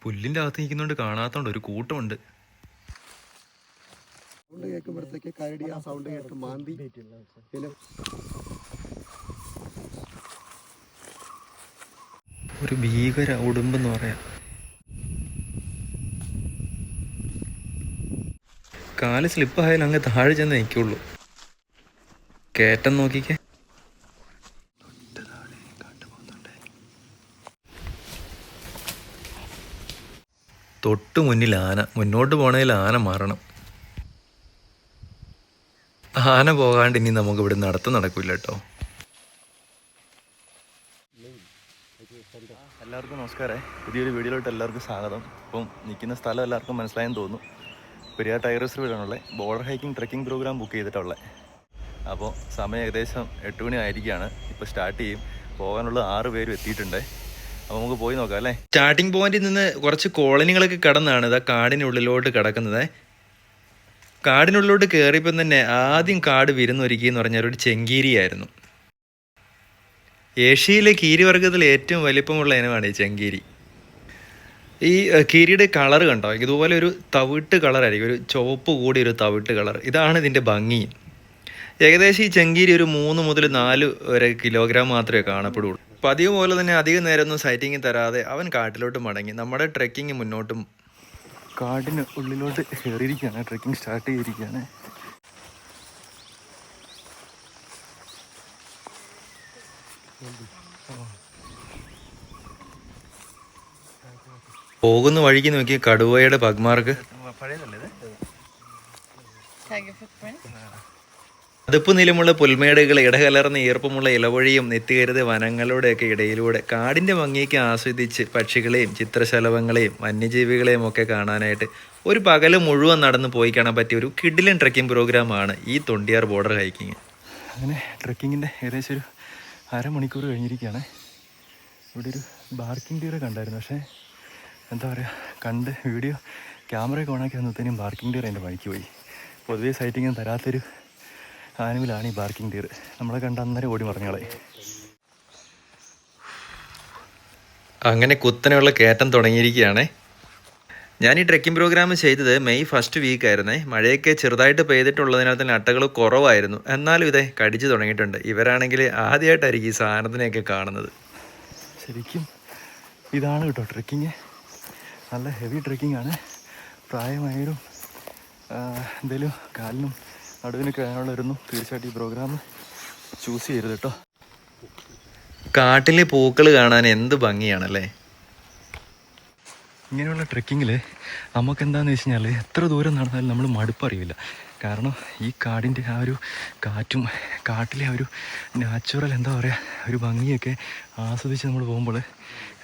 പുല്ലിന്റെ അകത്ത് നിൽക്കുന്നോണ്ട് കാണാത്തോണ്ട് ഒരു കൂട്ടമുണ്ട്. സൗണ്ട് കേൾക്കുമ്പോഴത്തേക്ക് കരടി ആ സൗണ്ട് കേട്ട് മാന്തി പിന്നെ ഒരു ഭീകര ഉടുമ്പെന്ന് പറയാം. കാല് സ്ലിപ്പായാലും അങ്ങ് താഴെ ചെന്ന് നിൽക്കുള്ളൂ. കയറ്റം നോക്കിക്കേ. തൊട്ട് മുന്നിൽ ആന. മുന്നോട്ട് പോണേൽ ആന മാറണം. ആന പോകാണ്ട് ഇനി നമുക്ക് ഇവിടെ നടക്കില്ല കേട്ടോ. എല്ലാവർക്കും നമസ്കാരം. പുതിയൊരു വീഡിയോയിലോട്ട് എല്ലാവർക്കും സ്വാഗതം. ഇപ്പം നിൽക്കുന്ന സ്ഥലം എല്ലാവർക്കും മനസ്സിലായെന്ന് തോന്നുന്നു. പെരിയാർ ടൈഗർ റിസർവിലാണുള്ളത്. Border hiking trekking program book ചെയ്തിട്ടുള്ളത്. അപ്പോൾ സമയം ഏകദേശം 8 മണി ആയിരിക്കുകയാണ്. ഇപ്പോൾ സ്റ്റാർട്ട് ചെയ്യും. പോകാനുള്ള 6 പേരും എത്തിയിട്ടുണ്ട്. അപ്പോൾ നമുക്ക് പോയി നോക്കാം അല്ലേ. സ്റ്റാർട്ടിംഗ് പോയിന്റിൽ നിന്ന് കുറച്ച് കോളനികളൊക്കെ കടന്നാണ് ഇതാ കാടിനുള്ളിലോട്ട് കിടക്കുന്നത്. കാടിനുള്ളിലോട്ട് കയറിയപ്പം തന്നെ ആദ്യം കാട് വിരുന്നൊരുക്കി എന്ന് പറഞ്ഞാൽ ഒരു ചെങ്കീരിയായിരുന്നു. ഏഷ്യയിലെ കീരിവർഗത്തിൽ ഏറ്റവും വലിപ്പമുള്ള ഇനമാണ് ഈ ചെങ്കീരി. ഈ കീരിയുടെ കളർ കണ്ടോ, ഇതുപോലെ ഒരു തവിട്ട് കളറായിരിക്കും, ഒരു ചുവപ്പ് കൂടി ഒരു തവിട്ട് കളർ. ഇതാണ് ഇതിൻ്റെ ഭംഗി. ഏകദേശം ഈ ചെങ്കീരി ഒരു 3 മുതൽ 4 വരെ കിലോഗ്രാം മാത്രമേ കാണപ്പെടുള്ളൂ. പതിവ് പോലെ തന്നെ അധികം നേരമൊന്നും സൈറ്റിങ് തരാതെ അവൻ കാട്ടിലോട്ട് മടങ്ങി. നമ്മുടെ ട്രെക്കിങ് മുന്നോട്ടും കാടിന് ഉള്ളിലോട്ട് കയറിയിരിക്കുകയാണ്. ട്രെക്കിംഗ് സ്റ്റാർട്ട് ചെയ്തിരിക്കുകയാണ്. പോകുന്ന വഴിക്ക് നോക്കി കടുവയുടെ പഗ്മാർക്ക്. അതിപ്പ് നിലമുള്ള പുൽമേടുകൾ, ഇടകലർന്ന ഈർപ്പമുള്ള ഇലവഴിയും നെത്തികരുത് വനങ്ങളുടെയൊക്കെ ഇടയിലൂടെ കാടിൻ്റെ ഭംഗിയൊക്കെ ആസ്വദിച്ച് പക്ഷികളെയും ചിത്രശലഭങ്ങളെയും വന്യജീവികളെയും ഒക്കെ കാണാനായിട്ട് ഒരു പകല് മുഴുവൻ നടന്ന് പോയി കാണാൻ പറ്റിയ ഒരു കിഡിലൻ ട്രെക്കിംഗ് പ്രോഗ്രാമാണ് ഈ തൊണ്ടിയാർ ബോർഡർ ഹൈക്കിങ്. അങ്ങനെ ട്രെക്കിങ്ങിൻ്റെ ഏകദേശം ഒരു അരമണിക്കൂർ കഴിഞ്ഞിരിക്കുകയാണ്. ഇവിടെ ഒരു ബാർക്കിംഗ് ഡിയർ കണ്ടായിരുന്നു. പക്ഷേ എന്താ പറയുക, കണ്ട് വീഡിയോ ക്യാമറയൊക്കെ ഓണാക്കി വന്നത്തേനും ബാർക്കിംഗ് ഡിയർ എൻ്റെ വഴിക്ക് പോയി. പൊതുവേ സൈറ്റിങ് തരാത്തൊരു ആനിമലാണ് ഈ ബാർക്കിംഗ് ഡിയർ. നമ്മളെ കണ്ട അന്നേരം ഓടി മറിഞ്ഞോളെ. അങ്ങനെ കുത്തനെയുള്ള കയറ്റം തുടങ്ങിയിരിക്കുകയാണ്. ഞാൻ ഈ ട്രെക്കിംഗ് പ്രോഗ്രാം ചെയ്തത് മെയ് 1st വീക്കായിരുന്നേ. മഴയൊക്കെ ചെറുതായിട്ട് പെയ്തിട്ടുള്ളതിനാൽ തന്നെ അട്ടകൾ കുറവായിരുന്നു. എന്നാലും ഇതേ കടിച്ചു തുടങ്ങിയിട്ടുണ്ട്. ഇവരാണെങ്കിൽ ആദ്യമായിട്ടായിരിക്കും ഈ സാധനത്തിനെയൊക്കെ കാണുന്നത്. ശരിക്കും ഇതാണ് കേട്ടോ ട്രെക്കിങ്. നല്ല ഹെവി ട്രെക്കിംഗ് ആണ്. പ്രായമായാലും എന്തെങ്കിലും കാലിനും നടുവിനൊക്കെ ആളുള്ളവരൊന്നും തീർച്ചയായിട്ടും ഈ പ്രോഗ്രാം ചൂസ് ചെയ്യരുത് കേട്ടോ. കാട്ടിലെ പൂക്കൾ കാണാൻ എന്ത് ഭംഗിയാണല്ലേ. ഇങ്ങനെയുള്ള ട്രെക്കിങ്ങിൽ നമുക്കെന്താണെന്ന് വെച്ച് കഴിഞ്ഞാൽ എത്ര ദൂരം നടന്നാലും നമ്മൾ മടുപ്പറിയില്ല. കാരണം ഈ കാടിൻ്റെ ആ ഒരു കാറ്റും കാട്ടിലെ ആ ഒരു നാച്ചുറൽ എന്താ പറയുക ഒരു ഭംഗിയൊക്കെ ആസ്വദിച്ച് നമ്മൾ പോകുമ്പോൾ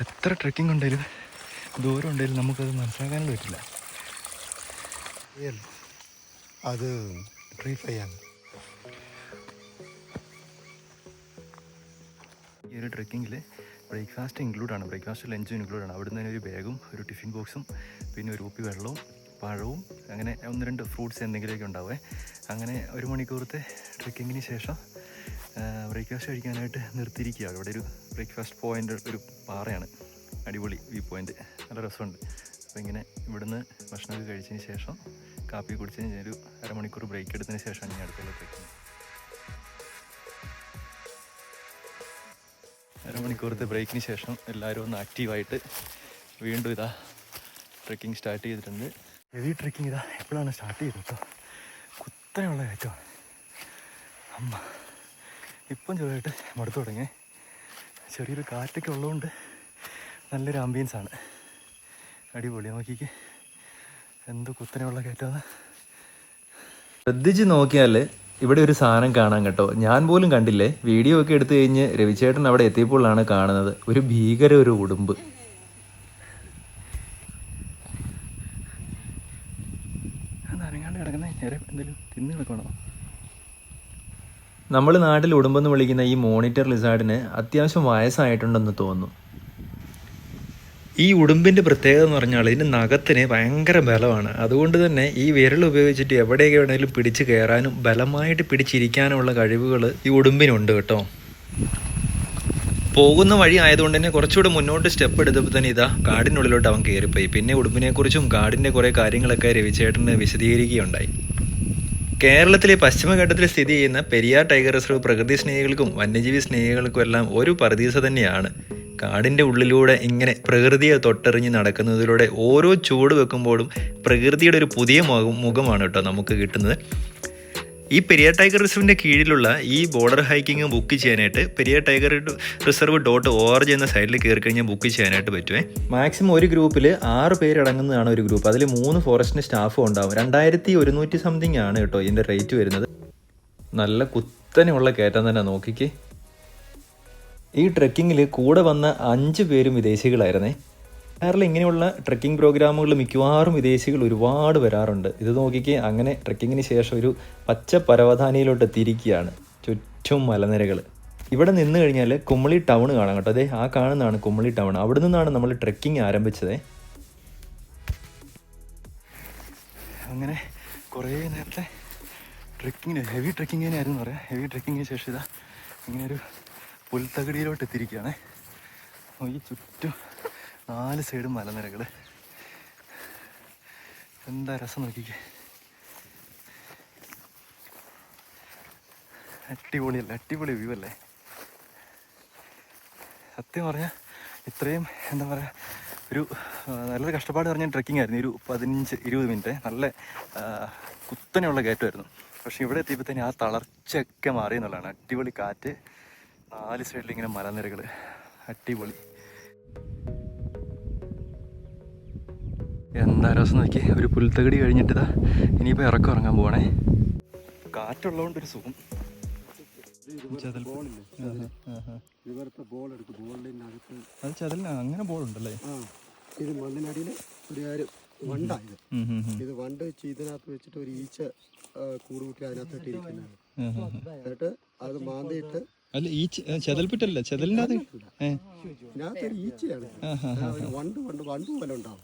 എത്ര ട്രെക്കിംഗ് ഉണ്ടെങ്കിലും ദൂരം ഉണ്ടെങ്കിലും നമുക്കത് മനസ്സിലാക്കാനും പറ്റില്ല. അത് ട്രീഫയാണ്. ഈ ഒരു ട്രെക്കിങ്ങിൽ ബ്രേക്ക്ഫാസ്റ്റ് ഇൻക്ലൂഡാണ്. ബ്രേക്ക്ഫാസ്റ്റ് ലഞ്ചും ഇൻക്ലൂഡാണ്. അവിടെ നിന്ന് ഒരു ബാഗും ഒരു ടിഫിൻ ബോക്സും പിന്നെ ഒരു കുപ്പി വെള്ളവും പഴവും അങ്ങനെ 1-2 ഫ്രൂട്ട്സ് എന്തെങ്കിലുമൊക്കെ ഉണ്ടാവേ. അങ്ങനെ 1 മണിക്കൂറത്തെ ട്രെക്കിങ്ങിന് ശേഷം ബ്രേക്ക്ഫാസ്റ്റ് കഴിക്കാനായിട്ട് നിർത്തിയിരിക്കുകയാണ്. ഇവിടെ ഒരു ബ്രേക്ക്ഫാസ്റ്റ് പോയിൻ്റ് ഒരു പാറയാണ്, അടിപൊളി വ്യൂ പോയിൻ്റ്, നല്ല രസമുണ്ട്. അപ്പോൾ ഇങ്ങനെ ഇവിടുന്ന് ഭക്ഷണമൊക്കെ കഴിച്ചതിന് ശേഷം കാപ്പി കുടിച്ചതിന് ഒരു അരമണിക്കൂർ ബ്രേക്ക് എടുത്തതിന് ശേഷമാണ് ഞാൻ അടുത്തുള്ള ട്രെക്കിങ്. അരമണിക്കൂറത്തെ ബ്രേക്കിന് ശേഷം എല്ലാവരും ഒന്ന് ആക്റ്റീവായിട്ട് വീണ്ടും ഇതാ ട്രെക്കിംഗ് സ്റ്റാർട്ട് ചെയ്തിട്ടുണ്ട്. ഹെവി ട്രെക്കിംഗ് ഇതാ എപ്പോഴാണ് സ്റ്റാർട്ട് ചെയ്തത് കേട്ടോ. കുത്തനെയുള്ള കയറ്റമാണ്. അമ്മ ഇപ്പം ചെറുതായിട്ട് മടുത്തു തുടങ്ങി. ചെറിയൊരു കാറ്റൊക്കെ ഉള്ളതുകൊണ്ട് നല്ലൊരു ആംബിയൻസാണ്. അടിപൊളി. നോക്കിക്ക് എന്ത് കുത്തനെയുള്ള കയറ്റമാണ്. ശ്രദ്ധിച്ച് നോക്കിയാൽ ഇവിടെ ഒരു സാധനം കാണാൻ കേട്ടോ. ഞാൻ പോലും കണ്ടില്ലേ. വീഡിയോ ഒക്കെ എടുത്തു കഴിഞ്ഞ് രവിചേട്ടൻ അവിടെ എത്തിയപ്പോഴാണ് കാണുന്നത്. ഒരു ഭീകര ഒരു ഉടുമ്പ്. നനങ്ങാണ്ട് കിടക്കുന്ന നേരെ എന്തെങ്കിലും തിന്ന് കിടക്കണോ. നമ്മൾ നാട്ടിൽ ഉടുമ്പെന്ന് വിളിക്കുന്ന ഈ മോണിറ്റർ ലിസാർഡിന് അത്യാവശ്യം വയസ്സായിട്ടുണ്ടെന്ന് തോന്നുന്നു. ഈ ഉടുമ്പിൻ്റെ പ്രത്യേകത എന്ന് പറഞ്ഞാൽ ഇതിൻ്റെ നഖത്തിന് ഭയങ്കര ബലമാണ്. അതുകൊണ്ട് തന്നെ ഈ വിരൽ ഉപയോഗിച്ചിട്ട് എവിടെയൊക്കെ വേണമെങ്കിലും പിടിച്ച് കയറാനും ബലമായിട്ട് പിടിച്ചിരിക്കാനുമുള്ള കഴിവുകൾ ഈ ഉടുമ്പിനുണ്ട് കേട്ടോ. പോകുന്ന വഴി ആയതുകൊണ്ട് തന്നെ കുറച്ചുകൂടെ മുന്നോട്ട് സ്റ്റെപ്പ് എടുത്തപ്പോൾ തന്നെ ഇതാ കാടിനുള്ളിലോട്ട് അവൻ കയറിപ്പോയി. പിന്നെ ഉടുമ്പിനെക്കുറിച്ചും കാടിൻ്റെ കുറേ കാര്യങ്ങളൊക്കെ രവിചേട്ടന് വിശദീകരിക്കുകയുണ്ടായി. കേരളത്തിലെ പശ്ചിമഘട്ടത്തിൽ സ്ഥിതി ചെയ്യുന്ന പെരിയാർ ടൈഗർ റിസർവ് പ്രകൃതി സ്നേഹികൾക്കും വന്യജീവി സ്നേഹികൾക്കും എല്ലാം ഒരു പറുദീസ തന്നെയാണ്. കാടിൻ്റെ ഉള്ളിലൂടെ ഇങ്ങനെ പ്രകൃതിയെ തൊട്ടെറിഞ്ഞ് നടക്കുന്നതിലൂടെ ഓരോ ചുവട് വെക്കുമ്പോഴും പ്രകൃതിയുടെ ഒരു പുതിയ മുഖമാണ് കേട്ടോ നമുക്ക് കിട്ടുന്നത്. ഈ പെരിയാർ ടൈഗർ റിസർവിൻ്റെ കീഴിലുള്ള ഈ ബോർഡർ ഹൈക്കിങ് ബുക്ക് ചെയ്യാനായിട്ട് പെരിയാർ ടൈഗർ റിസർവ് .org എന്ന സൈറ്റിൽ കയറി കഴിഞ്ഞാൽ ബുക്ക് ചെയ്യാനായിട്ട് പറ്റുമേ. മാക്സിമം ഒരു ഗ്രൂപ്പിൽ 6 പേരടങ്ങുന്നതാണ് ഒരു ഗ്രൂപ്പ്. അതിൽ 3 ഫോറസ്റ്റിന് സ്റ്റാഫും ഉണ്ടാവും. 2100 സംതിങ് ആണ് കേട്ടോ ഇതിൻ്റെ റേറ്റ് വരുന്നത്. നല്ല കുത്തനെയുള്ള കയറ്റം തന്നെ നോക്കിക്കേ. ഈ ട്രെക്കിങ്ങിൽ കൂടെ വന്ന 5 പേരും വിദേശികളായിരുന്നേ. കേരളം ഇങ്ങനെയുള്ള ട്രെക്കിംഗ് പ്രോഗ്രാമുകളിൽ മിക്കവാറും വിദേശികൾ ഒരുപാട് വരാറുണ്ട്. ഇത് നോക്കിക്കേ, അങ്ങനെ ട്രെക്കിങ്ങിന് ശേഷം ഒരു പച്ച പരവതാനിയിലോട്ട് എത്തിയിരിക്കുകയാണ്. ചുറ്റും മലനിരകൾ. ഇവിടെ നിന്ന് കഴിഞ്ഞാൽ കുമളി ടൗൺ കാണാം കേട്ടോ. അതെ, ആ കാണുന്നതാണ് കുമളി ടൗൺ. അവിടെ നിന്നാണ് നമ്മൾ ട്രെക്കിംഗ് ആരംഭിച്ചത്. അങ്ങനെ കുറേ നേരത്തെ ട്രെക്കിങ്ങിന് ഹെവി ട്രെക്കിങ്ങിനായിരുന്നു പറയാം. ഹെവി ട്രെക്കിങ്ങിന് ശേഷം ഇതാ ഇങ്ങനെ ഒരു പുൽത്തകടിയിലോട്ട് എത്തിയിരിക്കുകയാണ്. ഈ ചുറ്റും 4 സൈഡും മലനിരകൾ. എന്താ രസം നോക്കിക്കേ. അടിപൊളിയല്ലേ, അടിപൊളി വ്യൂ അല്ലേ. സത്യം പറഞ്ഞാൽ ഇത്രയും എന്താ പറയുക, ഒരു നല്ലൊരു കഷ്ടപ്പാട് പറഞ്ഞ ട്രെക്കിംഗ് ആയിരുന്നു. ഒരു 15-20 മിനിറ്റ് നല്ല കുത്തനെയുള്ള കയറ്റമായിരുന്നു. പക്ഷെ ഇവിടെ എത്തിയപ്പോഴത്തേന് ആ തളർച്ചയൊക്കെ മാറി എന്നുള്ളതാണ്. അടിപൊളി കാറ്റ്, 4 സൈഡിൽ ഇങ്ങനെ മലനിരകൾ, അടിപൊളി. എന്താ രസം നോക്കി. ഒരു പുൽത്തകടി കഴിഞ്ഞിട്ട് ഇനിയിപ്പോൾ ഇറക്കം ഇറങ്ങാൻ പോകണേ. കാറ്റുള്ളതുകൊണ്ടൊരു സുഖം. അത് ചതലിന് അങ്ങനെ ബോളുണ്ടല്ലേ? ഇത് മണ്ണിനടിയിൽ ഒരു കാര്യം വണ്ടായത്. ഇത് വണ്ട് വെച്ച് ഇതിനകത്ത് വെച്ചിട്ട് ഒരു ഈച്ച കൂട് കൂട്ടി അതിനകത്തോട്ട് ഇരിക്കുന്നതാണ്. എന്നിട്ട് അത് മാന്തിയിട്ട് അല്ല, ഈ ചെതൽപ്പിട്ടല്ല, ചെതലിൻ്റെ ഇതിനകത്തൊരു ഈച്ചയാണ്. വണ്ട് പോലെ ഉണ്ടാവും.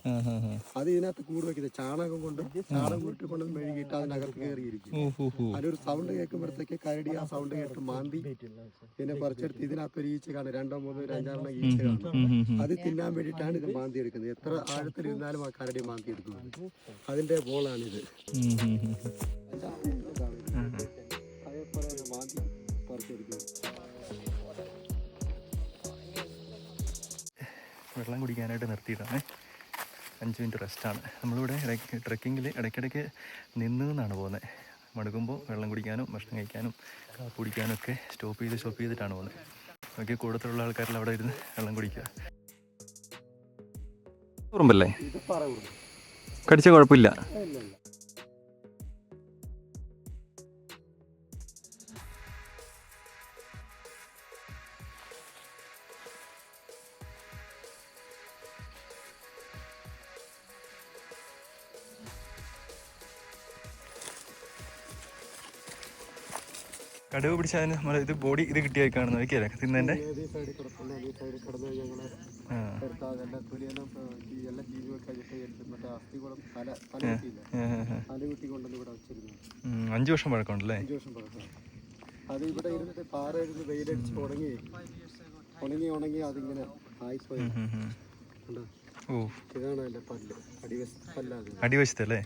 അത് ഇതിനകത്ത് കൂട് വെക്കുന്നത് ചാണകം ഉരുട്ടിക്കൊണ്ട് മെഴുകിയിട്ട് അതിനകത്ത് കയറിയിരിക്കും. അതിലൊരു സൗണ്ട് കേൾക്കുമ്പോഴത്തേക്ക് കരടി ആ സൗണ്ട് കേട്ട് മാന്തി ഇതിനെ പറിച്ചെടുത്ത് ഇതിനകത്തൊരു ഈച്ച കാണും. 2, 3, 5 ഈച്ച കാണും. അത് തിന്നാൻ വേണ്ടിയിട്ടാണ് ഇത് മാന്തി എടുക്കുന്നത്. എത്ര ആഴത്തിലിരുന്നാലും ആ കരടി മാന്തി എടുക്കുന്നത്. അതിന്റെ ബോളാണിത്. അതേപോലെ മാന്തി പറിച്ചെടുക്കുന്നത്. വെള്ളം കുടിക്കാനായിട്ട് നിർത്തിയിട്ടാണ്. 5 മിനിറ്റ് റെസ്റ്റാണ്. നമ്മളിവിടെ ട്രെക്കിങ്ങിൽ ഇടയ്ക്കിടയ്ക്ക് നിന്നാണ് പോകുന്നത്. മടുക്കുമ്പോൾ വെള്ളം കുടിക്കാനും ഭക്ഷണം കഴിക്കാനും കുടിക്കാനും ഒക്കെ സ്റ്റോപ്പ് ചെയ്തിട്ടാണ് പോകുന്നത്. ഓക്കെ, കൂടത്തിലുള്ള ആൾക്കാരെല്ലാം അവിടെ ഇരുന്ന് വെള്ളം കുടിക്കുക. ഉറുമ്പല്ലേ? കടിച്ച കുഴപ്പമില്ല. കടുവ പിടിച്ചതിന് നമ്മൾ ഇത് ബോഡി ഇത് കിട്ടിയായി കാണുന്നത് നോക്കിയല്ലേ തിന്നതിൻ്റെ. അഞ്ച് വർഷം പഴക്കമുണ്ടല്ലേ? അത് ഇവിടെ ഇരുന്നിട്ട് പാറ ഇരുന്ന് വെയിലടിച്ച് ഉണങ്ങി അതിങ്ങനെ ആയിപ്പോയി. ഇതാണ് അതിന്റെ പല്ല്, അടിവശത്തല്ലേ?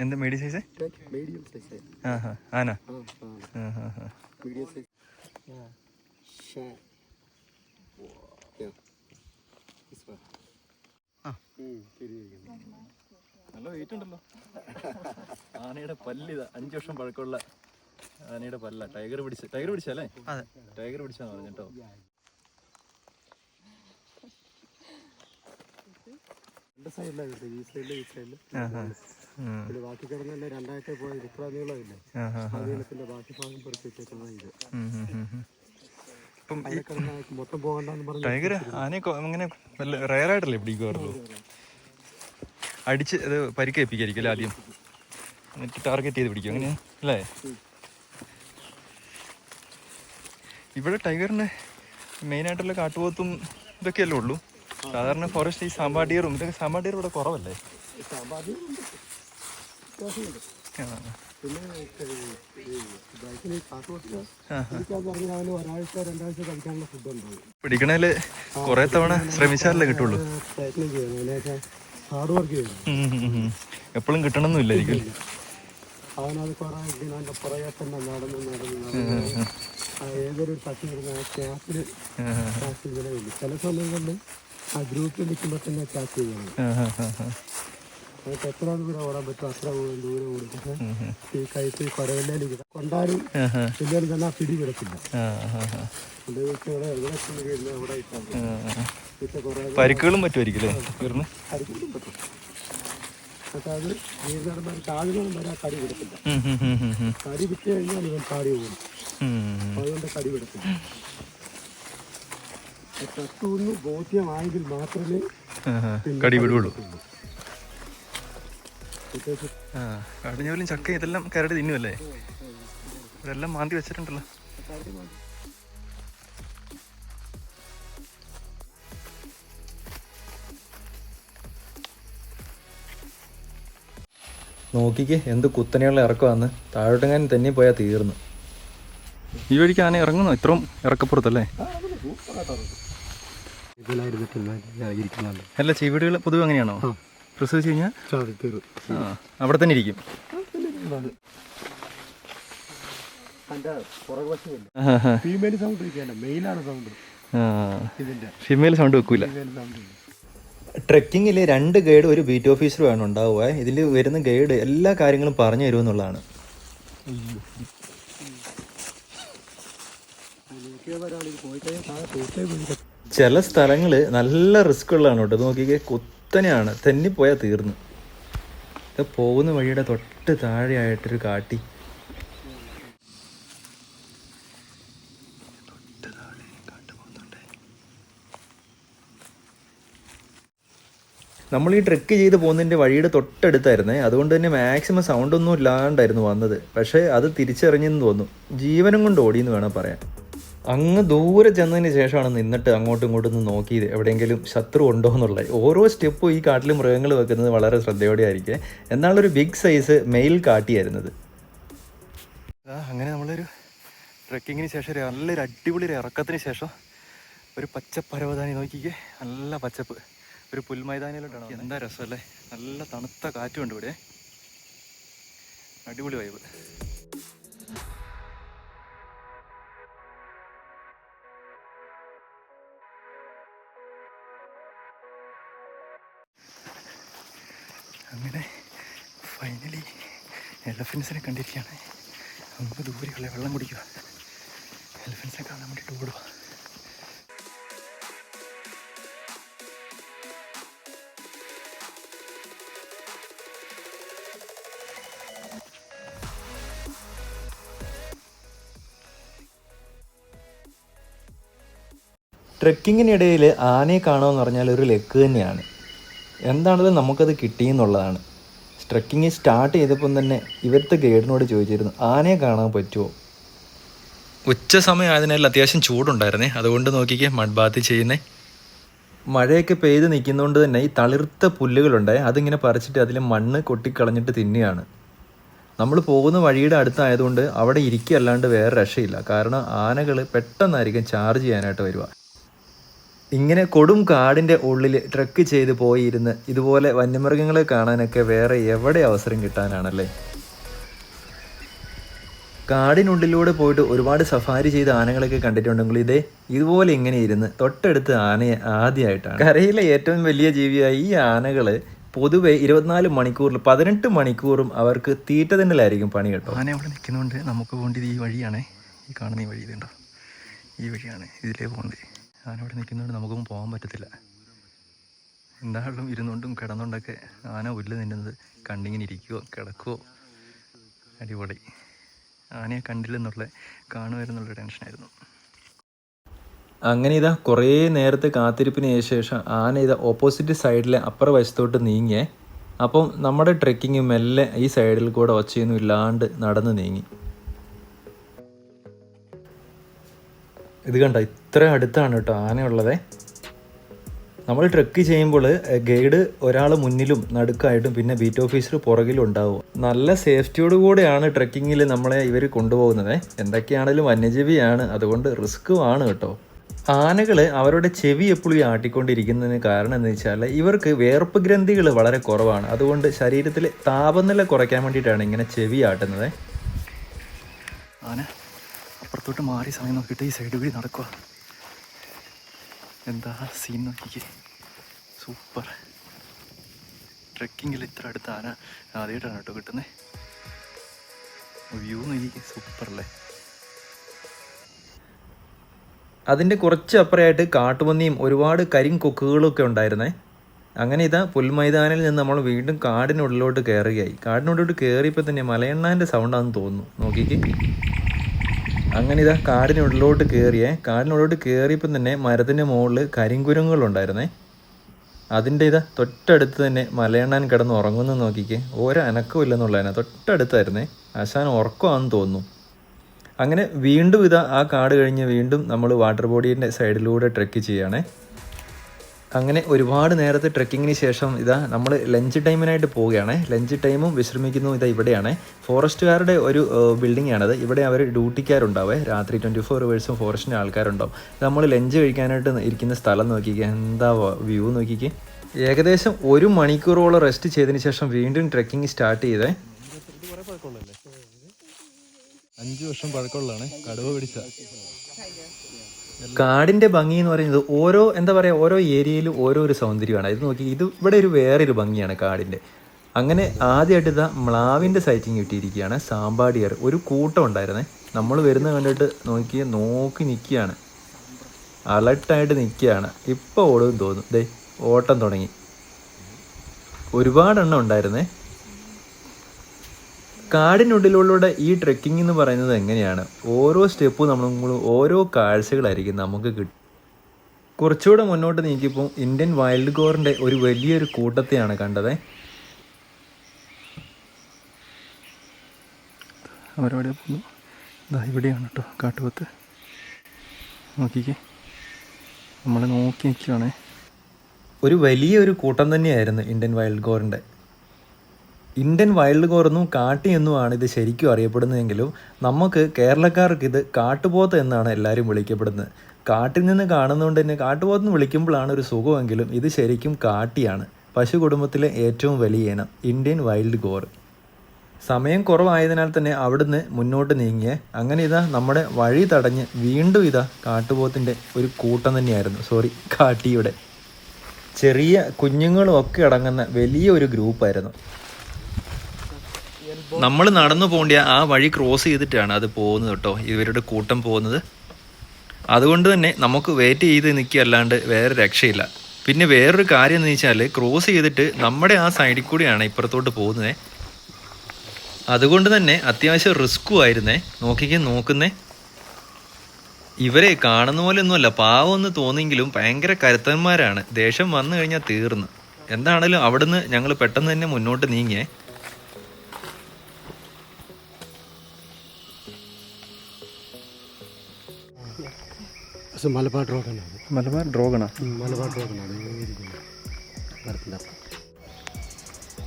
എന്താ മീഡിയം സൈസ്? ആന. നല്ല വെയിറ്റ് ഉണ്ടല്ലോ. ആനയുടെ പല്ലിതാ, 5 വർഷം പഴക്കമുള്ള ആനയുടെ പല്ല. ടൈഗർ പിടിച്ചല്ലേ? ടൈഗർ പിടിച്ചാന്ന് പറഞ്ഞു കേട്ടോ. ഈ സൈഡില് ബാക്കി കിടന്നല്ലേ 2 പോയത്. ഇത്ര നീളമില്ലേ? ആ നീളത്തിന്റെ ബാക്കി ഭാഗം പറിച്ച് വെച്ചേക്കുന്നത് ഇത്. മൊത്തം പോകണ്ടെന്ന് പറഞ്ഞു. ടൈഗർ ആനയെ അങ്ങനെ റയറായിട്ടല്ലേ പിടിക്കുവാറുള്ളൂ. അടിച്ച് അത് പരിക്കേൽപ്പിക്കായിരിക്കും ആദ്യം, എന്നിട്ട് ടാർഗറ്റ് ചെയ്ത് പിടിക്കും. അങ്ങനെയാ അല്ലേ? ഇവിടെ ടൈഗറിന് മെയിനായിട്ടുള്ള കാട്ടുപോത്തും ഇതൊക്കെയല്ലേ ഉള്ളൂ. സാധാരണ ഫോറസ്റ്റ് ഈ സാമ്പാടിയറും ഇതൊക്കെ. സാമ്പാടിയർ ഇവിടെ കുറവല്ലേ? പിന്നെ ബൈക്കിന് പാസ്പോർട്ടിന് പിടിക്കാൻ പറഞ്ഞാൽ അവന് ഒരാഴ്ച 2 ആഴ്ച കഴിക്കാനുള്ള ഫുഡ് ഉണ്ടാവും. പിടിക്കണേല് കുറെ തവണ ശ്രമിച്ചാലേ കിട്ടുള്ളൂ. പ്രയത്നം ചെയ്യണം, അതിനൊക്കെ ഹാർഡ് വർക്ക് ചെയ്യണം. എപ്പോഴും കിട്ടണമെന്നില്ലായിരിക്കും. അവനത് കുറെ ഇതിനാണ്ട് പുറകെ തന്നെ നടന്ന് ഏതൊരു പട്ടി വരുന്ന ആ ക്യാപ്പിൽ വിലയില്ല. ചില സമയങ്ങളിൽ ആ ഗ്രൂപ്പിൽ നിൽക്കുമ്പോൾ തന്നെ ക്യാച്ച് ചെയ്യണം. നമുക്ക് എത്ര ദൂരം ഓടാൻ പറ്റും അത്ര ദൂരം ഓടും. പക്ഷെ ഈ കൈത്ത് കുരവില്ലേക്ക് കൊണ്ടാലും പിന്നീട് തന്നെ പിടി കിടക്കില്ല. പരിക്കുകളും പറ്റുമായിരിക്കും. പരിക്കുകളും പറ്റും. പക്ഷെ അത് നീർനടന്മാർ കാടുകളും വരെ ആ കടി കിടക്കില്ല. കടി വിറ്റ് കഴിഞ്ഞാൽ ഇവൻ പാടി പോകും. അതുകൊണ്ട് കടി കിടക്കില്ല. തട്ടുന്ന് ബോധ്യമായെങ്കിൽ മാത്രമേ കടി വിടുള്ളൂ. കടിഞ്ഞോലും ചക്ക ഇതെല്ലാം കരടി തിന്നുമല്ലേ? ഇതെല്ലാം മാന്തി വെച്ചിട്ടുണ്ടല്ലോ. നോക്കിക്ക് എന്ത് കുത്തനെയുള്ള ഇറക്കമാന്ന്. താഴോട്ടെങ്ങാനും തന്നെ പോയാൽ തീർന്നു. ഈ വഴിക്ക് ആന ഇറങ്ങുന്നു ഇത്രയും ഇറക്കപ്പുറത്തല്ലേ? അല്ല, ചീവീടുകൾ പൊതുവെ അങ്ങനെയാണോ? പ്രസവിച്ച് കഴിഞ്ഞാൽ അവിടെ തന്നെ ഇരിക്കും. ഫീമെയിൽ സൗണ്ട് വെക്കൂല. ട്രെക്കിങ്ങിൽ 2 ഗൈഡ് ഒരു ബീറ്റ് ഓഫീസറുമാണ് ഉണ്ടാവുക. ഇതിൽ വരുന്ന ഗൈഡ് എല്ലാ കാര്യങ്ങളും പറഞ്ഞു തരുമെന്നുള്ളതാണ്. ചില സ്ഥലങ്ങൾ നല്ല റിസ്ക് ഉള്ളതാണ് കേട്ടോ. നോക്കിക്കേ, കുത്തനെയാണ്, തെന്നിപ്പോയാൽ തീർന്നു. ഇത് പോകുന്ന വഴിയുടെ തൊട്ട് താഴെയായിട്ടൊരു കാട്ടി. നമ്മൾ ഈ ട്രെക്ക് ചെയ്ത് പോകുന്നതിൻ്റെ വഴിയുടെ തൊട്ടടുത്തായിരുന്നേ. അതുകൊണ്ട് തന്നെ മാക്സിമം സൗണ്ടൊന്നും ഇല്ലാണ്ടായിരുന്നു വന്നത്. പക്ഷേ അത് തിരിച്ചറിഞ്ഞെന്ന് തോന്നുന്നു. ജീവനും കൊണ്ട് ഓടിയെന്ന് വേണം പറയാൻ. അങ്ങ് ദൂരെ ചെന്നതിന് ശേഷമാണ് നിന്നിട്ട് അങ്ങോട്ടും ഇങ്ങോട്ടും ഒന്ന് നോക്കിയത് എവിടെയെങ്കിലും ശത്രു ഉണ്ടോ എന്നുള്ളത്. ഓരോ സ്റ്റെപ്പും ഈ കാട്ടിൽ മൃഗങ്ങൾ വെക്കുന്നത് വളരെ ശ്രദ്ധയോടെ ആയിരിക്കും. എന്നാലൊരു ബിഗ് സൈസ് മെയിൽ കാട്ടിയായിരുന്നത്. അങ്ങനെ നമ്മളൊരു ട്രെക്കിങ്ങിന് ശേഷം നല്ലൊരു അടിപൊളി ഇറക്കത്തിന് ശേഷം ഒരു പച്ചപ്പരവതാനി നോക്കിക്കേ, നല്ല പച്ചപ്പ്. ഒരു പുൽമൈതാനിയിലോട്ടാണ്. എന്താ രസമല്ലേ? നല്ല തണുത്ത കാറ്റുമുണ്ട് ഇവിടെ. അടിപൊളി വൈബ്. അങ്ങനെ ഫൈനലി എലഫൻസിനെ കണ്ടിരിക്കുകയാണ്. നമുക്ക് ദൂരെയുള്ള വെള്ളം കുടിക്കുക. എലഫൻസിനെ കാണാൻ വേണ്ടിയിട്ട് ഓടുക. ട്രെക്കിങ്ങിനിടയിൽ ആനയെ കാണുമെന്ന് പറഞ്ഞാൽ ഒരു ലക്ക് തന്നെയാണ്. എന്താണെങ്കിലും നമുക്കത് കിട്ടിയെന്നുള്ളതാണ്. ട്രെക്കിങ് സ്റ്റാർട്ട് ചെയ്തപ്പം തന്നെ ഇവിടുത്തെ ഗൈഡിനോട് ചോദിച്ചിരുന്നു, ആനയെ കാണാൻ പറ്റുമോ? ഉച്ച സമയം ആയതിനാൽ അത്യാവശ്യം ചൂടുണ്ടായിരുന്നേ. അതുകൊണ്ട് നോക്കിക്കേ, മഡ് ബാത്ത് ചെയ്യുന്നേ. മഴയൊക്കെ പെയ്ത് നിൽക്കുന്നതുകൊണ്ട് തന്നെ ഈ തളിർത്ത പുല്ലുകളുണ്ടായി. അതിങ്ങനെ പറിച്ചിട്ട് അതിൽ മണ്ണ് കൊട്ടിക്കളഞ്ഞിട്ട് തിന്നുകയാണ്. നമ്മൾ പോകുന്ന വഴിയുടെ അടുത്തായതുകൊണ്ട് അവിടെ ഇരിക്കുകയല്ലാണ്ട് വേറെ രക്ഷയില്ല. കാരണം ആനകൾ പെട്ടെന്നായിരിക്കും ചാർജ് ചെയ്യാനായിട്ട് വരിക. ഇങ്ങനെ കൊടും കാടിൻ്റെ ഉള്ളിൽ ട്രെക്ക് ചെയ്ത് പോയിരുന്ന് ഇതുപോലെ വന്യമൃഗങ്ങളെ കാണാനൊക്കെ വേറെ എവിടെ അവസരം കിട്ടാനാണല്ലേ? കാടിനുള്ളിലൂടെ പോയിട്ട് ഒരുപാട് സഫാരി ചെയ്ത ആനകളൊക്കെ കണ്ടിട്ടുണ്ടെങ്കിൽ ഇതുപോലെ ഇങ്ങനെ ഇരുന്ന് തൊട്ടടുത്ത് ആനയെ ആദ്യമായിട്ടാണ്. കരയിലെ ഏറ്റവും വലിയ ജീവിയായ ഈ ആനകൾ പൊതുവെ 24 മണിക്കൂറിൽ 18 മണിക്കൂറും അവർക്ക് തീറ്റ തന്നെയായിരിക്കും പണി കേട്ടോ. ആന അവിടെ നിൽക്കുന്നതുകൊണ്ട് നമുക്ക് പോകേണ്ടത് ഈ വഴിയാണേ. ഈ കാണുന്ന ഈ വഴി ഇതുണ്ടോ, ഈ വഴിയാണ് ഇതിലേ പോകേണ്ടത്. ആന അവിടെ നിൽക്കുന്നതുകൊണ്ട് നമുക്കൊന്നും പോകാൻ പറ്റത്തില്ല. എന്തായാലും ഇരുന്നുകൊണ്ടും കിടന്നുകൊണ്ടൊക്കെ ആന പുല്ല് തിന്നുന്നത് കണ്ടിങ്ങനെ ഇരിക്കുവോ കിടക്കുവോ. അടിപൊളി. ആനയെ കണ്ടില്ലെന്നുള്ള കാണുമായിരുന്നുള്ള ടെൻഷനായിരുന്നു. അങ്ങനെ ഇതാ കുറേ നേരത്തെ കാത്തിരിപ്പിന് ശേഷം ആന ഇതാ ഓപ്പോസിറ്റ് സൈഡിലെ അപ്പുറ വശത്തോട്ട് നീങ്ങിയേ. അപ്പം നമ്മുടെ ട്രെക്കിങ് മെല്ലെ ഈ സൈഡിൽ കൂടെ ഒച്ചയൊന്നും ഇല്ലാണ്ട് നടന്ന് നീങ്ങി. ഇത് കണ്ടോ, ഇത്ര അടുത്താണ് കേട്ടോ ആനയുള്ളത്. നമ്മൾ ട്രെക്ക് ചെയ്യുമ്പോൾ ഗൈഡ് ഒരാൾ മുന്നിലും നടുക്കായിട്ടും പിന്നെ ബീറ്റ് ഓഫീസർ പുറകിലും ഉണ്ടാവും. നല്ല സേഫ്റ്റിയോട് കൂടെയാണ് ട്രെക്കിങ്ങിൽ നമ്മളെ ഇവർ കൊണ്ടുപോകുന്നത്. എന്തൊക്കെയാണെങ്കിലും വന്യജീവിയാണ്, അതുകൊണ്ട് റിസ്ക്കുമാണ് കേട്ടോ. ആനകൾ അവരുടെ ചെവി എപ്പോഴും ആട്ടിക്കൊണ്ടിരിക്കുന്നതിന് കാരണം എന്ന് വെച്ചാൽ ഇവർക്ക് വേർപ്പ് ഗ്രന്ഥികൾ വളരെ കുറവാണ്. അതുകൊണ്ട് ശരീരത്തിൽ താപനില കുറയ്ക്കാൻ വേണ്ടിയിട്ടാണ് ഇങ്ങനെ ചെവി ആട്ടുന്നത്. ആന അപ്പുറത്തോട്ട് മാറി സമയം നോക്കിയിട്ട് ഈ സൈഡ് വഴി നടക്കുക. എന്താ സീൻ നോക്കിക്കേ, സൂപ്പർ. ട്രെക്കിങ്ങിൽ ഇത്ര അടുത്ത് ആന ആദ്യമായിട്ടാണ് കേട്ടോ കിട്ടുന്നത്. വ്യൂ നോക്കിക്കേ, സൂപ്പർ അല്ലേ. അതിൻ്റെ കുറച്ച് അപ്പുറമായിട്ട് കാട്ടുപന്നിയും ഒരുപാട് കരിങ്കൊക്കുകളൊക്കെ ഉണ്ടായിരുന്നേ. അങ്ങനെ ഇതാ പുൽമൈതാനിൽ നിന്ന് നമ്മൾ വീണ്ടും കാടിനുള്ളിലോട്ട് കയറുകയായി. കാടിനുള്ളിലോട്ട് കയറിയപ്പോൾ തന്നെ മലയണ്ണാൻ്റെ സൗണ്ടാണെന്ന് തോന്നുന്നു, നോക്കിക്ക്. അങ്ങനെ ഇതാ കാടിനുള്ളിലോട്ട് കയറിയപ്പോൾ തന്നെ മരത്തിൻ്റെ മുകളിൽ കരിങ്കുരങ്ങളുണ്ടായിരുന്നേ. അതിൻ്റെ ഇതാ തൊട്ടടുത്ത് തന്നെ മലയണ്ണാൻ കിടന്ന് ഉറങ്ങുന്നു, നോക്കിക്ക്. ഓരോ അനക്കവും ഇല്ലെന്നുള്ളതിനെ തൊട്ടടുത്തായിരുന്നേ. ആശാൻ ഉറക്കമാണെന്ന് തോന്നുന്നു. അങ്ങനെ വീണ്ടും ഇതാ ആ കാട് കഴിഞ്ഞ് വീണ്ടും നമ്മൾ വാട്ടർ ബോഡീൻ്റെ സൈഡിലൂടെ ട്രെക്ക് ചെയ്യുകയാണേ. അങ്ങനെ ഒരുപാട് നേരത്തെ ട്രെക്കിങ്ങിന് ശേഷം ഇതാ നമ്മൾ ലഞ്ച് ടൈമിനായിട്ട് പോവുകയാണ്. ലഞ്ച് ടൈമും വിശ്രമിക്കുന്നു ഇതാ ഇവിടെയാണ്. ഫോറസ്റ്റുകാരുടെ ഒരു ബിൽഡിംഗ് ആണത്. ഇവിടെ അവർ ഡ്യൂട്ടിക്കാരുണ്ടാവേ. രാത്രി 24 hours ഫോറസ്റ്റിൻ്റെ ആൾക്കാരുണ്ടാവും. നമ്മൾ ലഞ്ച് കഴിക്കാനായിട്ട് ഇരിക്കുന്ന സ്ഥലം നോക്കിക്കുക, എന്താ വ്യൂ നോക്കിക്കുക. ഏകദേശം 1 മണിക്കൂറോളം റെസ്റ്റ് ചെയ്തതിന് ശേഷം വീണ്ടും ട്രെക്കിങ് സ്റ്റാർട്ട് ചെയ്തേ. 5 വർഷം പഴക്കമുള്ളതാണ് കടുവ പിടിച്ച. കാടിൻ്റെ ഭംഗി എന്ന് പറയുന്നത് ഓരോ ഏരിയയിലും ഓരോരു സൗന്ദര്യമാണ്. ഇത് നോക്കി, ഇത് ഇവിടെ വേറൊരു ഭംഗിയാണ് കാടിൻ്റെ. അങ്ങനെ ആദ്യമായിട്ട് ഇതാ മ്ലാവിൻ്റെ സൈറ്റിങ് കിട്ടിയിരിക്കുകയാണ്. സാമ്പാടിയർ ഒരു കൂട്ടം ഉണ്ടായിരുന്നേ. നമ്മൾ വരുന്നത് കണ്ടിട്ട് നോക്കി നിൽക്കുകയാണ്, അലർട്ടായിട്ട് നിൽക്കുകയാണ്. ഇപ്പോൾ ഓടും തോന്നും. ദേ ഓട്ടം തുടങ്ങി. ഒരുപാടെണ്ണം ഉണ്ടായിരുന്നേ. കാടിനുള്ളിലൂടെ ഈ ട്രെക്കിംഗ് എന്ന് പറയുന്നത് എങ്ങനെയാണ്, ഓരോ സ്റ്റെപ്പും നമ്മൾ ഓരോ കാഴ്ചകളായിരിക്കും നമുക്ക് കിട്ടും. കുറച്ചുകൂടെ മുന്നോട്ട് നീക്കിയപ്പോൾ ഇന്ത്യൻ വൈൽഡ് ഗോറിൻ്റെ ഒരു വലിയൊരു കൂട്ടത്തെയാണ് കണ്ടത്. അവരവിടെ പോകുന്നു. ഇതാ ഇവിടെയാണ് കേട്ടോ കാട്ടുപോത്ത്. നോക്കിക്കേ, നമ്മളെ നോക്കി നിൽക്കുകയാണേ. ഒരു വലിയൊരു കൂട്ടം തന്നെയായിരുന്നു ഇന്ത്യൻ വൈൽഡ് ഗോറിൻ്റെ. ഇന്ത്യൻ വൈൽഡ് ഗോർ എന്നും കാട്ടി എന്നുമാണ് ഇത് ശരിക്കും അറിയപ്പെടുന്നതെങ്കിലും നമുക്ക് കേരളക്കാർക്ക് ഇത് കാട്ടുപോത്ത് എന്നാണ് എല്ലാവരും വിളിക്കപ്പെടുന്നത്. കാട്ടിൽ നിന്ന് കാണുന്നതുകൊണ്ട് തന്നെ കാട്ടുപോത്തെന്ന് വിളിക്കുമ്പോഴാണ് ഒരു സുഖമെങ്കിലും ഇത് ശരിക്കും കാട്ടിയാണ്. പശു കുടുംബത്തിലെ ഏറ്റവും വലിയ ഇനം ഇന്ത്യൻ വൈൽഡ് ഗോർ. സമയം കുറവായതിനാൽ തന്നെ അവിടുന്ന് മുന്നോട്ട് നീങ്ങിയേ. അങ്ങനെ ഇതാ നമ്മുടെ വഴി തടഞ്ഞ് വീണ്ടും ഇതാ കാട്ടുപോത്തിൻ്റെ ഒരു കൂട്ടം തന്നെയായിരുന്നു. കാട്ടിയുടെ ചെറിയ കുഞ്ഞുങ്ങളും ഒക്കെ അടങ്ങുന്ന വലിയൊരു ഗ്രൂപ്പായിരുന്നു. നമ്മൾ നടന്നു പോകേണ്ട ആ വഴി ക്രോസ് ചെയ്തിട്ടാണ് അത് പോകുന്നത് കേട്ടോ, ഇവരുടെ കൂട്ടം പോകുന്നത്. അതുകൊണ്ട് തന്നെ നമുക്ക് വെയിറ്റ് ചെയ്ത് നിൽക്കുകയല്ലാണ്ട് വേറെ രക്ഷയില്ല. പിന്നെ വേറൊരു കാര്യം എന്ന് വെച്ചാൽ ക്രോസ് ചെയ്തിട്ട് നമ്മുടെ ആ സൈഡിൽ കൂടിയാണ് ഇപ്പുറത്തോട്ട് പോകുന്നത്. അതുകൊണ്ട് തന്നെ അത്യാവശ്യം റിസ്ക്കും ആയിരുന്നേ. നോക്കുന്നേ, ഇവരെ കാണുന്ന പോലെ ഒന്നുമല്ല, പാവമൊന്ന് തോന്നിയെങ്കിലും ഭയങ്കര കരുത്തന്മാരാണ്. ദേഷ്യം വന്നു കഴിഞ്ഞാൽ തീർന്നു. എന്താണേലും അവിടുന്ന് ഞങ്ങൾ പെട്ടെന്ന് തന്നെ മുന്നോട്ട് നീങ്ങിയേ. മലബാർ ഡ്രോഗണാണ്.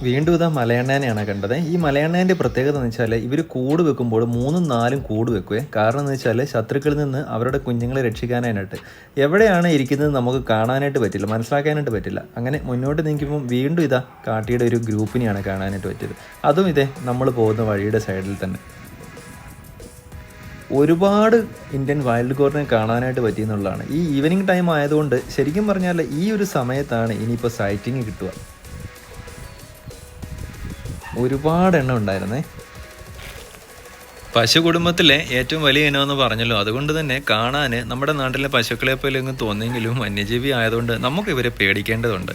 വീണ്ടും ഇതാ മലയണ്ണേനെയാണ് കണ്ടത്. ഈ മലയണ്ണേൻ്റെ പ്രത്യേകത എന്ന് വെച്ചാൽ ഇവർ കൂട് വെക്കുമ്പോൾ 3ഉം 4ഉം കൂട് വെക്കുവേ. കാരണം എന്ന് വെച്ചാൽ ശത്രുക്കളിൽ നിന്ന് അവരുടെ കുഞ്ഞുങ്ങളെ രക്ഷിക്കാനായിട്ട്. എവിടെയാണ് ഇരിക്കുന്നത് നമുക്ക് കാണാനായിട്ട് പറ്റില്ല, മനസ്സിലാക്കാനായിട്ട് പറ്റില്ല. അങ്ങനെ മുന്നോട്ട് നീക്കുമ്പോൾ വീണ്ടും ഇതാ കാട്ടിയുടെ ഒരു ഗ്രൂപ്പിനെയാണ് കാണാനായിട്ട് പറ്റിയത്. അതും ഇതേ നമ്മൾ പോകുന്ന വഴിയുടെ സൈഡിൽ തന്നെ. ഒരുപാട് ഇന്ത്യൻ വൈൽഡ് ഗോറിനെ കാണാനായിട്ട് പറ്റിയെന്നുള്ളതാണ്. ഈ ഈവനിങ് ടൈം ആയതുകൊണ്ട് ശരിക്കും പറഞ്ഞാൽ ഈ ഒരു സമയത്താണ് ഇനിയിപ്പോൾ സൈറ്റിങ് കിട്ടുക. ഒരുപാട് എണ്ണം ഉണ്ടായിരുന്നേ. പശു കുടുംബത്തിലെ ഏറ്റവും വലിയ ഇനമെന്ന് പറഞ്ഞല്ലോ. അതുകൊണ്ട് തന്നെ കാണാൻ നമ്മുടെ നാട്ടിലെ പശുക്കളെ പോലെയൊന്നും തോന്നിയെങ്കിലും വന്യജീവി ആയതുകൊണ്ട് നമുക്ക് ഇവരെ പേടിക്കേണ്ടതുണ്ട്.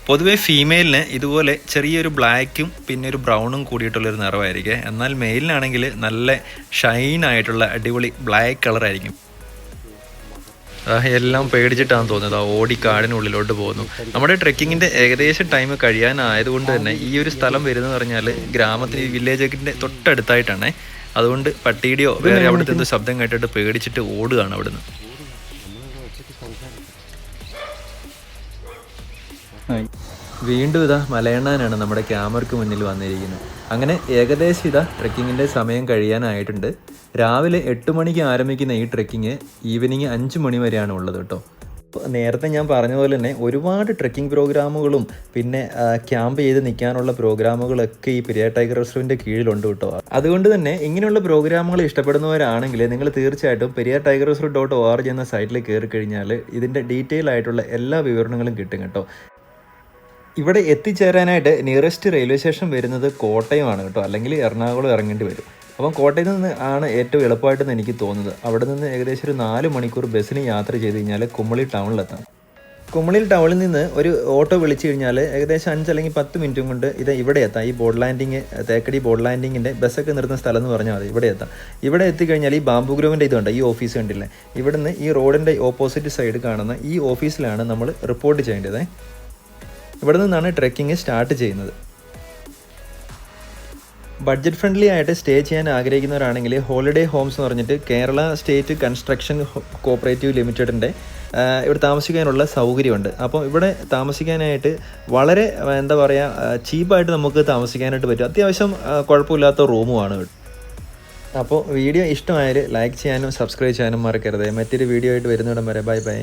പൊതുവെ ഫീമെയിലിന് ഇതുപോലെ ചെറിയൊരു ബ്ലാക്കും പിന്നെ ഒരു ബ്രൗണും കൂടിയിട്ടുള്ളൊരു നിറമായിരിക്കും. എന്നാൽ മെയിലിനാണെങ്കിൽ നല്ല ഷൈനായിട്ടുള്ള അടിപൊളി ബ്ലാക്ക് കളറായിരിക്കും. എല്ലാം പേടിച്ചിട്ടാണ് തോന്നുന്നത്. ഓടി കാടിനുള്ളിലോട്ട് പോകുന്നു. നമ്മുടെ ട്രെക്കിങ്ങിൻ്റെ ഏകദേശം ടൈം കഴിയാനായതുകൊണ്ട് തന്നെ ഈ ഒരു സ്ഥലം വരുന്നത് പറഞ്ഞാൽ ഗ്രാമത്തിന് വില്ലേജിൻ്റെ തൊട്ടടുത്തായിട്ടാണ്. അതുകൊണ്ട് പട്ടിയുടെയോ വേറെ അവിടുത്തെ എന്തോ ശബ്ദം കേട്ടിട്ട് പേടിച്ചിട്ട് ഓടുകയാണ് അവിടുന്ന്. വീണ്ടും ഇതാ മലയണ്ണാനാണ് നമ്മുടെ ക്യാമറയ്ക്ക് മുന്നിൽ വന്നിരിക്കുന്നത്. അങ്ങനെ ഏകദേശം ഇതാ ട്രെക്കിങ്ങിൻ്റെ സമയം കഴിയാനായിട്ടുണ്ട്. രാവിലെ 8 മണിക്ക് ആരംഭിക്കുന്ന ഈ ട്രെക്കിങ് ഈവനിങ് 5 മണി വരെയാണ് ഉള്ളത് കേട്ടോ. നേരത്തെ ഞാൻ പറഞ്ഞ പോലെ തന്നെ ഒരുപാട് ട്രെക്കിംഗ് പ്രോഗ്രാമുകളും പിന്നെ ക്യാമ്പ് ചെയ്ത് നിൽക്കാനുള്ള പ്രോഗ്രാമുകളൊക്കെ ഈ പെരിയാർ ടൈഗർ റിസർവിൻ്റെ കീഴിലുണ്ട് കേട്ടോ. അതുകൊണ്ട് തന്നെ ഇങ്ങനെയുള്ള പ്രോഗ്രാമുകൾ ഇഷ്ടപ്പെടുന്നവരാണെങ്കിൽ നിങ്ങൾ തീർച്ചയായിട്ടും periyartigerreserve.org എന്ന സൈറ്റിൽ കയറി കഴിഞ്ഞാൽ ഇതിൻ്റെ ഡീറ്റെയിൽ ആയിട്ടുള്ള എല്ലാ വിവരണങ്ങളും കിട്ടും കേട്ടോ. ഇവിടെ എത്തിച്ചേരാനായിട്ട് നിയറസ്റ്റ് റെയിൽവേ സ്റ്റേഷൻ വരുന്നത് കോട്ടയമാണ് കേട്ടോ, അല്ലെങ്കിൽ എറണാകുളം ഇറങ്ങേണ്ടി വരും. അപ്പം കോട്ടയത്ത് നിന്ന് ആണ് ഏറ്റവും എളുപ്പമായിട്ടെന്ന് എനിക്ക് തോന്നുന്നത്. അവിടെ നിന്ന് ഏകദേശം ഒരു 4 മണിക്കൂർ ബസ്സിന് യാത്ര ചെയ്ത് കഴിഞ്ഞാൽ കുമളി ടൗണിലെത്താം. കുമളി ടൗണിൽ നിന്ന് ഒരു ഓട്ടോ വിളിച്ചു കഴിഞ്ഞാൽ ഏകദേശം 5 അല്ലെങ്കിൽ 10 മിനിറ്റും കൊണ്ട് ഇവിടെ എത്താം. ഈ ബോർഡ് ലാൻഡിങ്, തേക്കടി ബോർഡ് ലാൻഡിങ്ങിൻ്റെ ബസ്സൊക്കെ നിർത്തുന്ന സ്ഥലം എന്ന് പറഞ്ഞാൽ മതി, ഇവിടെ എത്താം. ഇവിടെ എത്തിക്കഴിഞ്ഞാൽ ഈ ബാംബു ഗ്രൂവിൻ്റെ ഇതുണ്ട്, ഈ ഓഫീസ് കണ്ടില്ലേ, ഇവിടുന്ന് ഈ റോഡിൻ്റെ ഓപ്പോസിറ്റ് സൈഡ് കാണുന്ന ഈ ഓഫീസിലാണ് നമ്മൾ റിപ്പോർട്ട് ചെയ്യേണ്ടത്. ഇവിടെ നിന്നാണ് ട്രെക്കിങ് സ്റ്റാർട്ട് ചെയ്യുന്നത്. ബഡ്ജറ്റ് ഫ്രണ്ട്ലി ആയിട്ട് സ്റ്റേ ചെയ്യാൻ ആഗ്രഹിക്കുന്നവരാണെങ്കിൽ ഹോളിഡേ ഹോംസ് എന്ന് പറഞ്ഞിട്ട് കേരള സ്റ്റേറ്റ് കൺസ്ട്രക്ഷൻ കോപ്പറേറ്റീവ് ലിമിറ്റഡിൻ്റെ ഇവിടെ താമസിക്കാനുള്ള സൗകര്യമുണ്ട്. അപ്പോൾ ഇവിടെ താമസിക്കാനായിട്ട് വളരെ എന്താ പറയുക, ചീപ്പായിട്ട് നമുക്ക് താമസിക്കാനായിട്ട് പറ്റും. അത്യാവശ്യം കുഴപ്പമില്ലാത്ത റൂമുമാണ്. അപ്പോൾ വീഡിയോ ഇഷ്ടമായാൽ ലൈക്ക് ചെയ്യാനും സബ്സ്ക്രൈബ് ചെയ്യാനും മറക്കരുത്. മറ്റൊരു വീഡിയോ ആയിട്ട് വരുന്നിടം വരെ ബൈ ബൈ.